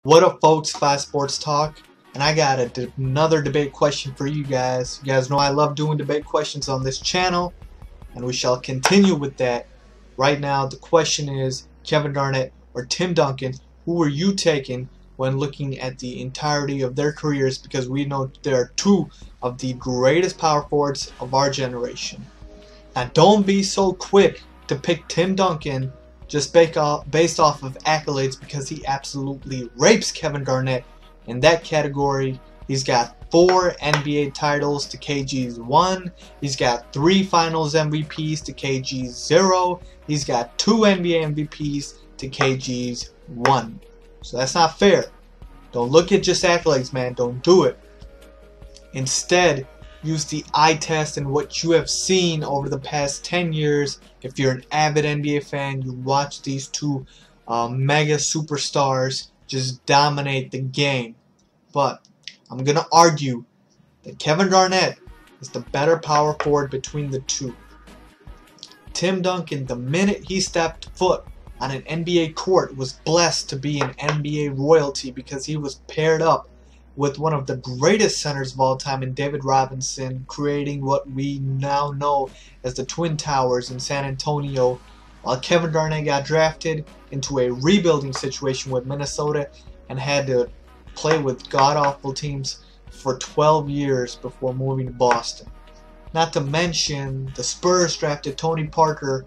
What up, folks? Fast Sports Talk, and I got another debate question for you guys. You guys know I love doing debate questions on this channel, and we shall continue with that. Right now, the question is Kevin Garnett or Tim Duncan. Who are you taking when looking at the entirety of their careers? Because we know there are two of the greatest power forwards of our generation. Now, don't be so quick to pick Tim Duncan just based off of accolades, because he absolutely rapes Kevin Garnett in that category. He's got 4 NBA titles to KG's 1. He's got 3 Finals MVPs to KG's 0. He's got 2 NBA MVPs to KG's 1. So that's not fair. Don't look at just accolades, man. Don't do it. Instead, use the eye test and what you have seen over the past 10 years. If you're an avid NBA fan, you watch these two mega superstars just dominate the game. But I'm going to argue that Kevin Garnett is the better power forward between the two. Tim Duncan, the minute he stepped foot on an NBA court, was blessed to be an NBA royalty because he was paired up with one of the greatest centers of all time in David Robinson, creating what we now know as the Twin Towers in San Antonio, while Kevin Garnett got drafted into a rebuilding situation with Minnesota and had to play with god-awful teams for 12 years before moving to Boston. Not to mention, the Spurs drafted Tony Parker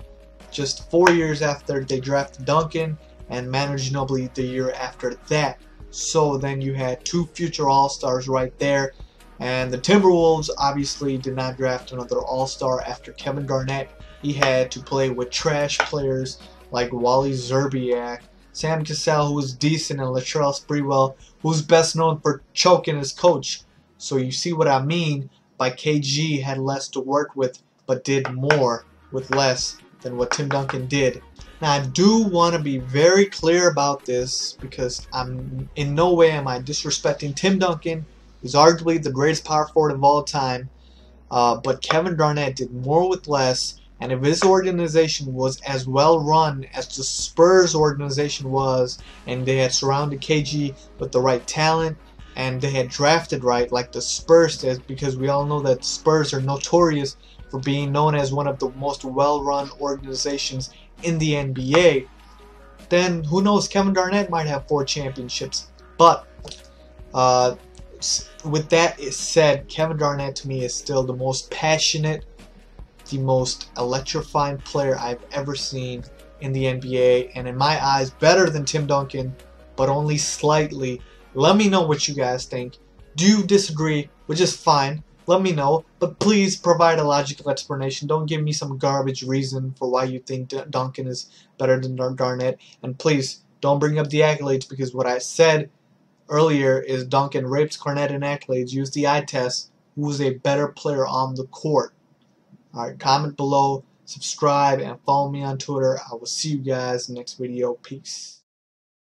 just 4 years after they drafted Duncan, and Manu Ginobili the year after that. So then you had 2 future All-Stars right there. And the Timberwolves obviously did not draft another All-Star after Kevin Garnett. He had to play with trash players like Wally Szczerbiak, Sam Cassell, who was decent, and Latrell Sprewell, who's best known for choking his coach. So you see what I mean by KG had less to work with, but did more with less than what Tim Duncan did. Now, I do want to be very clear about this, because in no way am I disrespecting Tim Duncan. He's arguably the greatest power forward of all time. But Kevin Garnett did more with less. And if his organization was as well run as the Spurs organization was, and they had surrounded KG with the right talent, and they had drafted right like the Spurs did, because we all know that the Spurs are notorious for being known as one of the most well-run organizations in the NBA, then who knows, Kevin Garnett might have 4 championships. But with that said, Kevin Garnett to me is still the most passionate, the most electrifying player I've ever seen in the NBA, and in my eyes better than Tim Duncan, but only slightly. Let me know what you guys think. Do you disagree? Which is fine. Let me know, but please provide a logical explanation. Don't give me some garbage reason for why you think Duncan is better than Garnett. And please don't bring up the accolades, because what I said earlier is Duncan rapes Garnett in accolades. Use the eye test. Who's a better player on the court? Alright, comment below, subscribe, and follow me on Twitter. I will see you guys in the next video. Peace.